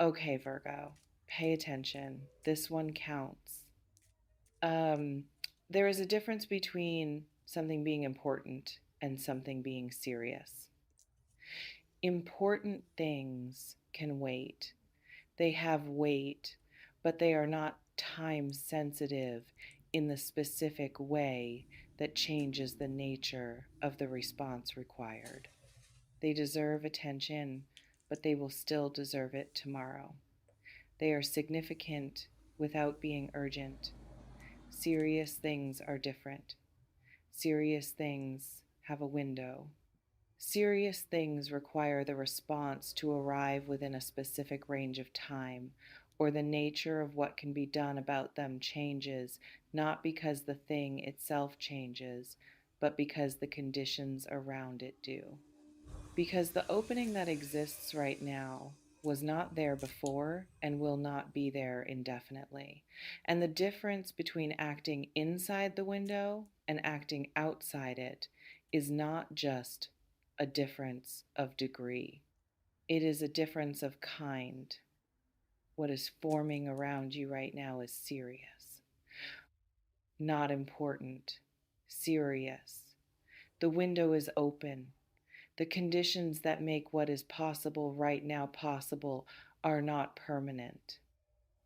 Okay, Virgo, pay attention. This one counts. Um, there is a difference between something being important and something being serious. Important things can wait. They have weight, but they are not time sensitive in the specific way that changes the nature of the response required. They deserve attention, but they will still deserve it tomorrow. They are significant without being urgent. Serious things are different. Serious things have a window. Serious things require the response to arrive within a specific range of time, or the nature of what can be done about them changes, not because the thing itself changes, but because the conditions around it do. Because the opening that exists right now was not there before and will not be there indefinitely. And the difference between acting inside the window and acting outside it is not just a difference of degree, it is a difference of kind. What is forming around you right now is serious, not important, serious. The window is open. The conditions that make what is possible right now possible are not permanent.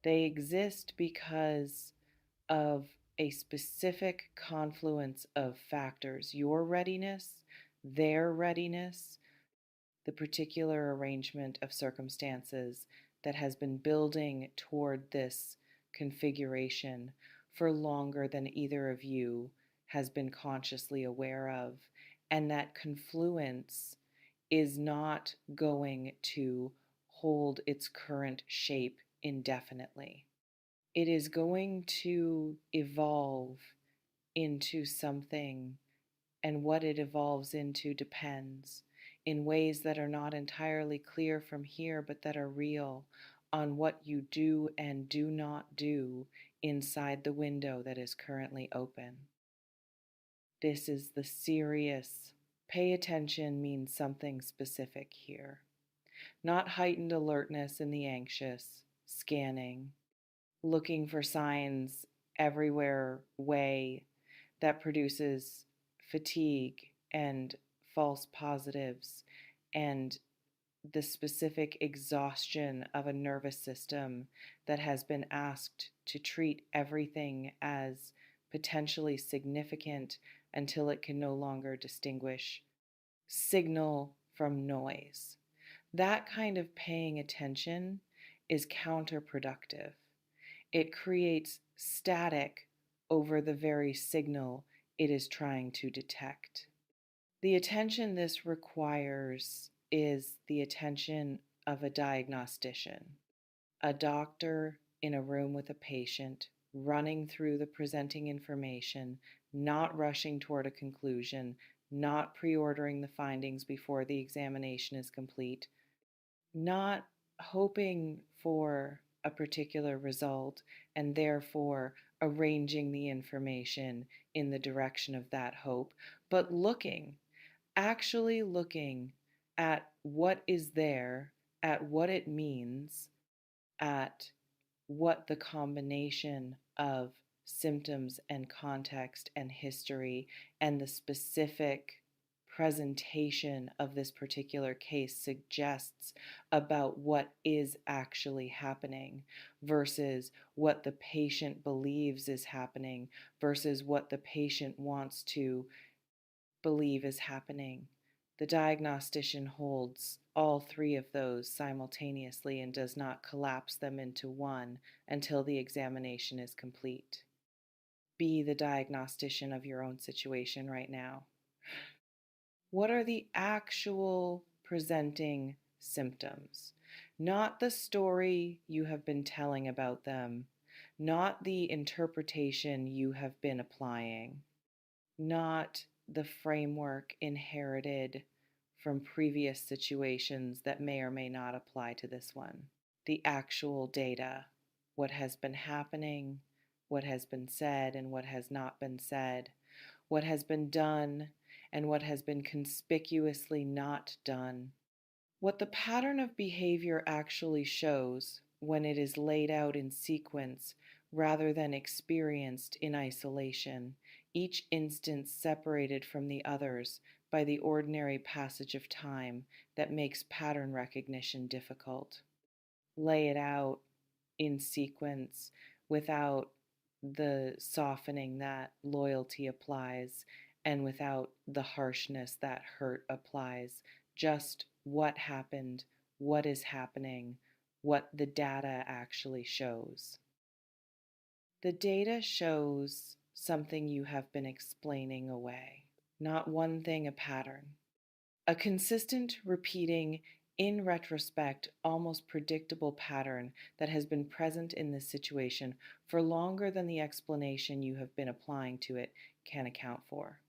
They exist because of a specific confluence of factors: your readiness, their readiness, the particular arrangement of circumstances that has been building toward this configuration for longer than either of you has been consciously aware of. And that confluence is not going to hold its current shape indefinitely. It is going to evolve into something, and what it evolves into depends in ways that are not entirely clear from here, but that are real, on what you do and do not do inside the window that is currently open. This is the serious. Pay attention means something specific here, not heightened alertness in the anxious, scanning, looking for signs everywhere way that produces fatigue and false positives and the specific exhaustion of a nervous system that has been asked to treat everything as potentially significant until it can no longer distinguish signal from noise. That kind of paying attention is counterproductive. It creates static over the very signal it is trying to detect. The attention this requires is the attention of a diagnostician, a doctor in a room with a patient, running through the presenting information, not rushing toward a conclusion, not pre ordering the findings before the examination is complete, not hoping for a particular result and therefore arranging the information in the direction of that hope, but actually looking at what is there, at what it means, at what the combination of symptoms and context and history and the specific presentation of this particular case suggests about what is actually happening versus what the patient believes is happening versus what the patient wants to believe is happening. The diagnostician holds all three of those simultaneously and does not collapse them into one until the examination is complete. Be the diagnostician of your own situation right now. What are the actual presenting symptoms? Not the story you have been telling about them, not the interpretation you have been applying, not the framework inherited from previous situations that may or may not apply to this one. The actual data, what has been happening, what has been said and what has not been said, what has been done and what has been conspicuously not done, What the pattern of behavior actually shows when it is laid out in sequence rather than experienced in isolation, each instance separated from the others by the ordinary passage of time that makes pattern recognition difficult. Lay it out in sequence without the softening that loyalty applies and without the harshness that hurt applies. Just what happened, what is happening, what the data actually shows. The data shows something you have been explaining away, not one thing a pattern. A consistent, repeating, in retrospect, almost predictable pattern that has been present in this situation for longer than the explanation you have been applying to it can account for.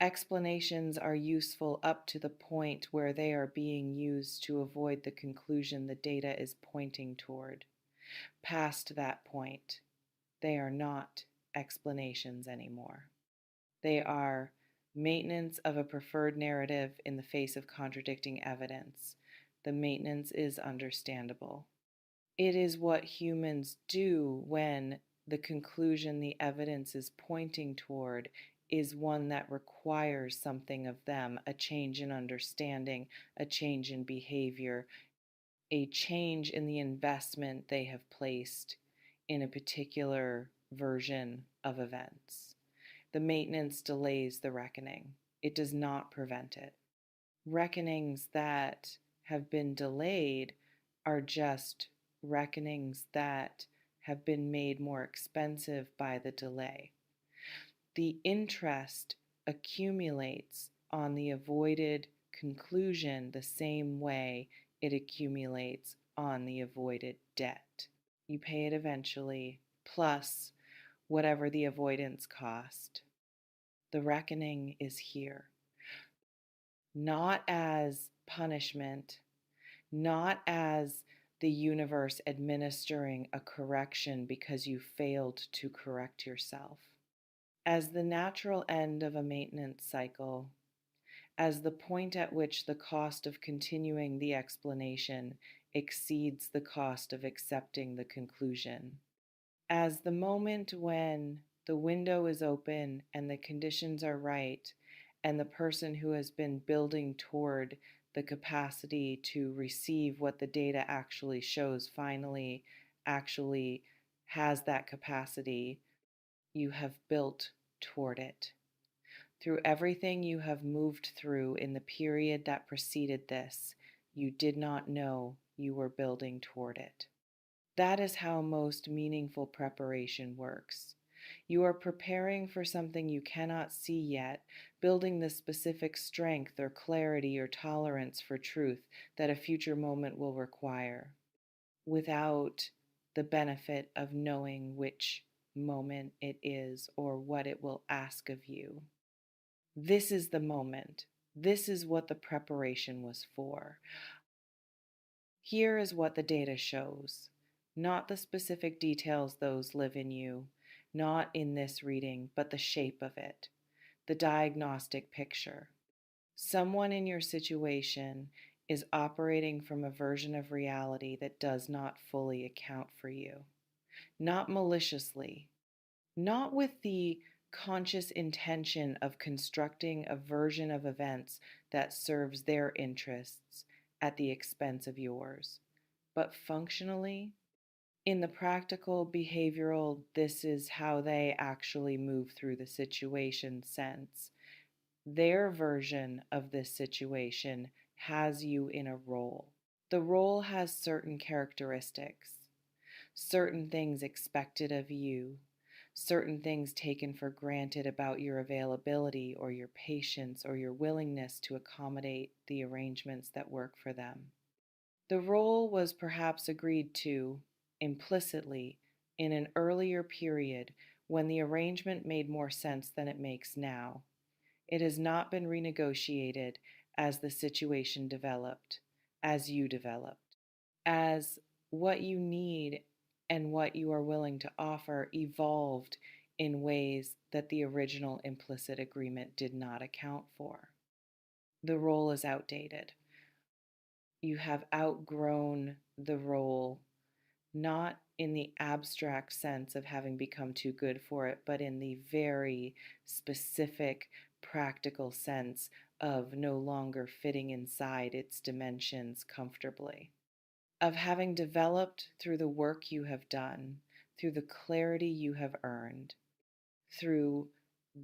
Explanations are useful up to the point where they are being used to avoid the conclusion the data is pointing toward. Past that point, they are not explanations anymore. They are maintenance of a preferred narrative in the face of contradicting evidence. The maintenance is understandable. It is what humans do when the conclusion the evidence is pointing toward is one that requires something of them, a change in understanding, a change in behavior, a change in the investment they have placed in a particular version of events. The maintenance delays the reckoning. It does not prevent it. Reckonings that have been delayed are just reckonings that have been made more expensive by the delay. The interest accumulates on the avoided conclusion the same way it accumulates on the avoided debt. You pay it eventually, plus whatever the avoidance cost. The reckoning is here. Not as punishment, not as the universe administering a correction because you failed to correct yourself. As the natural end of a maintenance cycle, as the point at which the cost of continuing the explanation exceeds the cost of accepting the conclusion. As the moment when the window is open and the conditions are right, and the person who has been building toward the capacity to receive what the data actually shows finally actually has that capacity, you have built toward it. Through everything you have moved through in the period that preceded this, you did not know you were building toward it. That is how most meaningful preparation works. You are preparing for something you cannot see yet, building the specific strength or clarity or tolerance for truth that a future moment will require, without the benefit of knowing which moment it is or what it will ask of you. This is the moment. This is what the preparation was for. Here is what the data shows. Not the specific details those live in you, not in this reading, but the shape of it, the diagnostic picture. Someone in your situation is operating from a version of reality that does not fully account for you. Not maliciously, not with the conscious intention of constructing a version of events that serves their interests at the expense of yours, but functionally, in the practical, behavioral, this is how they actually move through the situation sense. Their version of this situation has you in a role. The role has certain characteristics, certain things expected of you, certain things taken for granted about your availability or your patience or your willingness to accommodate the arrangements that work for them. The role was perhaps agreed to implicitly in an earlier period when the arrangement made more sense than it makes now. It has not been renegotiated as the situation developed, as you developed, as what you need and what you are willing to offer evolved in ways that the original implicit agreement did not account for. The role is outdated. You have outgrown the role, not in the abstract sense of having become too good for it, but in the very specific, practical sense of no longer fitting inside its dimensions comfortably. Of having developed through the work you have done, through the clarity you have earned, through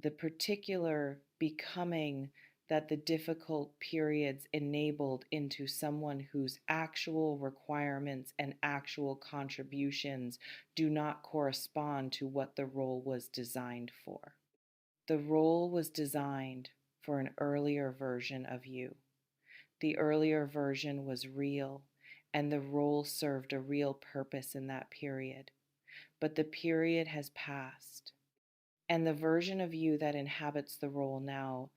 the particular becoming that the difficult periods enabled into someone whose actual requirements and actual contributions do not correspond to what the role was designed for. The role was designed for an earlier version of you. The earlier version was real, and the role served a real purpose in that period. But the period has passed, and the version of you that inhabits the role now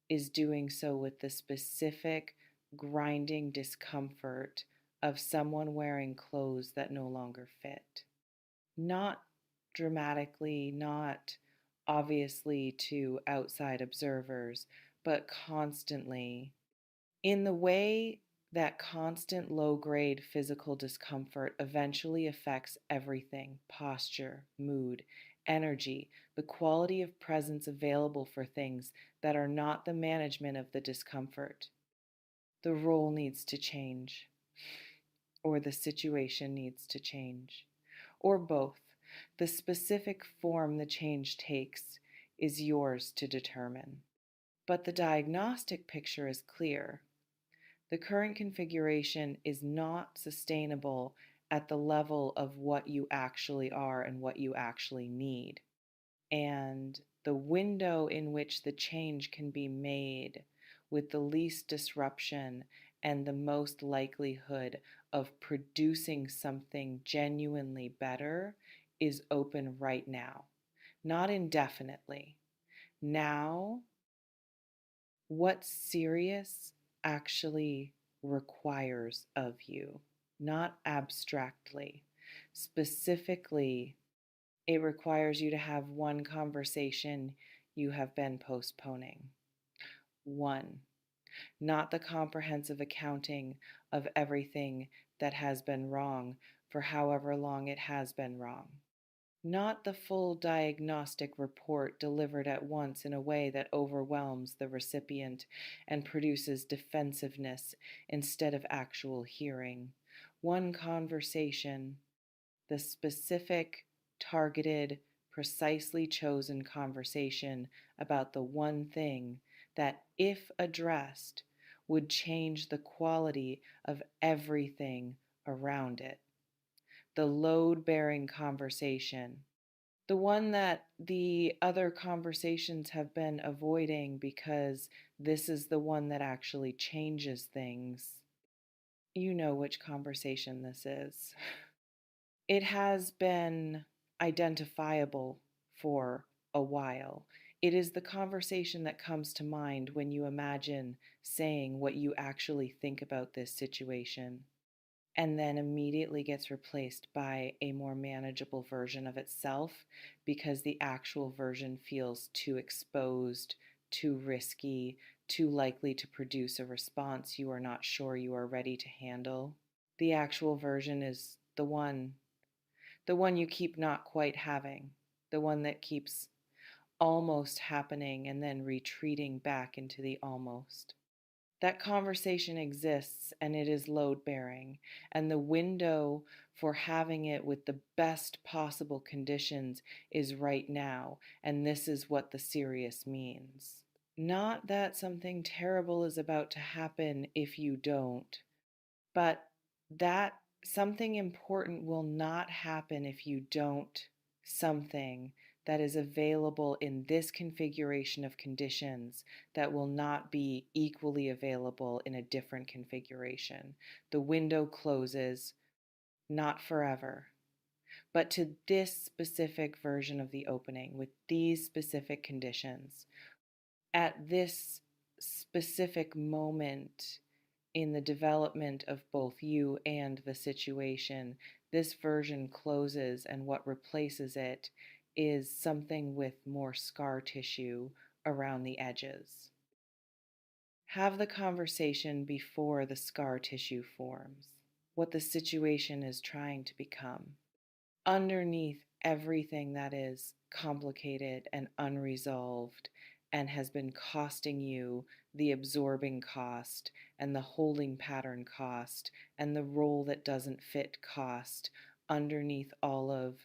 is doing so with the specific grinding discomfort of someone wearing clothes that no longer fit. Not dramatically, not obviously to outside observers, but constantly, in the way that constant low grade physical discomfort eventually affects everything: posture, mood, energy, the quality of presence available for things that are not the management of the discomfort. The role needs to change, or the situation needs to change, or both. The specific form the change takes is yours to determine. But the diagnostic picture is clear. The current configuration is not sustainable at the level of what you actually are and what you actually need. And the window in which the change can be made with the least disruption and the most likelihood of producing something genuinely better is open right now, not indefinitely. Now, what serious actually requires of you, not abstractly. Specifically, it requires you to have one conversation you have been postponing. One, not the comprehensive accounting of everything that has been wrong for however long it has been wrong. Not the full diagnostic report delivered at once in a way that overwhelms the recipient and produces defensiveness instead of actual hearing. One conversation, the specific, targeted, precisely chosen conversation about the one thing that, if addressed, would change the quality of everything around it. The load-bearing conversation, the one that the other conversations have been avoiding because this is the one that actually changes things. You know which conversation this is. It has been identifiable for a while. It is the conversation that comes to mind when you imagine saying what you actually think about this situation, and then immediately gets replaced by a more manageable version of itself because the actual version feels too exposed, too risky, too likely to produce a response you are not sure you are ready to handle. The actual version is the one you keep not quite having, the one that keeps almost happening and then retreating back into the almost. That conversation exists and it is load bearing, and the window for having it with the best possible conditions is right now, and this is what the serious means. Not that something terrible is about to happen if you don't, but that something important will not happen if you don't something that is available in this configuration of conditions that will not be equally available in a different configuration. The window closes, not forever, but to this specific version of the opening with these specific conditions. At this specific moment in the development of both you and the situation, this version closes, and what replaces it is something with more scar tissue around the edges. Have the conversation before the scar tissue forms, what the situation is trying to become. Underneath everything that is complicated and unresolved and has been costing you the absorbing cost and the holding pattern cost and the role that doesn't fit cost, underneath all of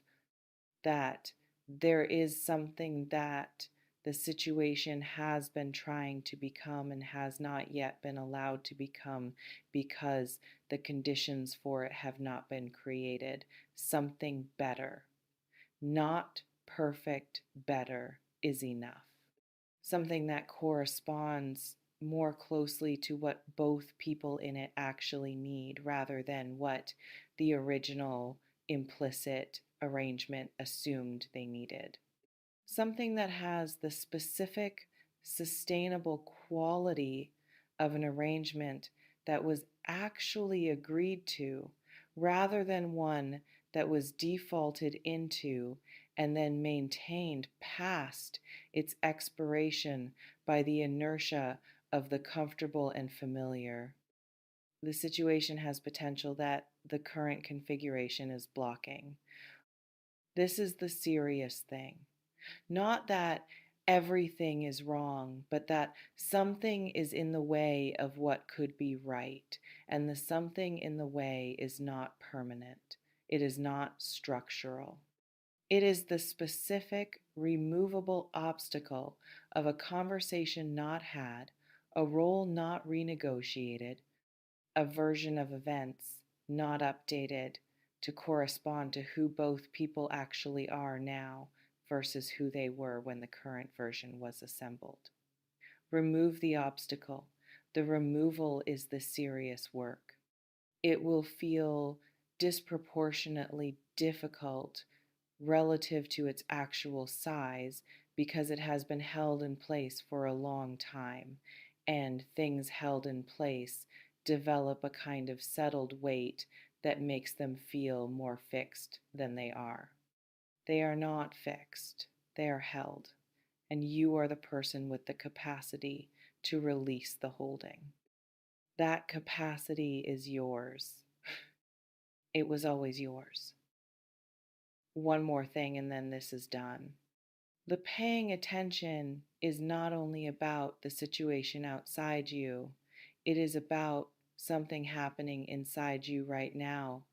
that, there is something that the situation has been trying to become and has not yet been allowed to become because the conditions for it have not been created. Something better, not perfect, better is enough. Something that corresponds more closely to what both people in it actually need rather than what the original implicit arrangement assumed they needed. Something that has the specific, sustainable quality of an arrangement that was actually agreed to rather than one that was defaulted into and then maintained past its expiration by the inertia of the comfortable and familiar. The situation has potential that the current configuration is blocking. This is the serious thing. Not that everything is wrong, but that something is in the way of what could be right, and the something in the way is not permanent. It is not structural. It is the specific, removable obstacle of a conversation not had, a role not renegotiated, a version of events not updated to correspond to who both people actually are now versus who they were when the current version was assembled. Remove the obstacle. The removal is the serious work. It will feel disproportionately difficult relative to its actual size because it has been held in place for a long time, and things held in place develop a kind of settled weight that makes them feel more fixed than they are. They are not fixed, they are held, and you are the person with the capacity to release the holding. That capacity is yours. It was always yours. One more thing, and then this is done. The paying attention is not only about the situation outside you, it is about something happening inside you right now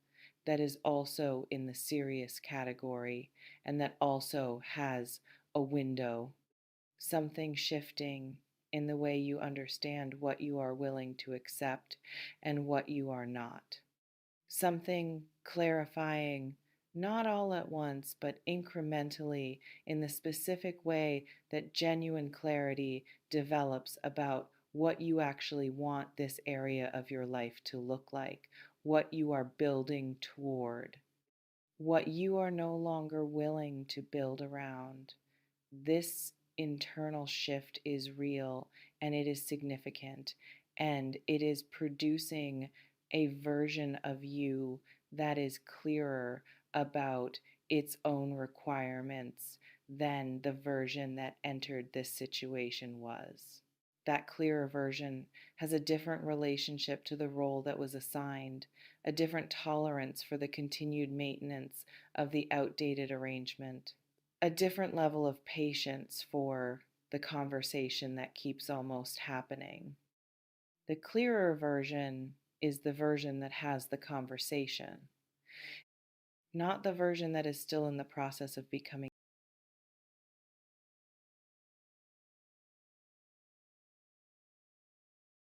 that is also in the serious category and that also has a window, something shifting in the way you understand what you are willing to accept and what you are not. Something clarifying, not all at once, but incrementally in the specific way that genuine clarity develops about what you actually want this area of your life to look like, what you are building toward, what you are no longer willing to build around. This internal shift is real and it is significant, and it is producing a version of you that is clearer about its own requirements than the version that entered this situation was. That clearer version has a different relationship to the role that was assigned, a different tolerance for the continued maintenance of the outdated arrangement, a different level of patience for the conversation that keeps almost happening. The clearer version is the version that has the conversation, not the version that is still in the process of becoming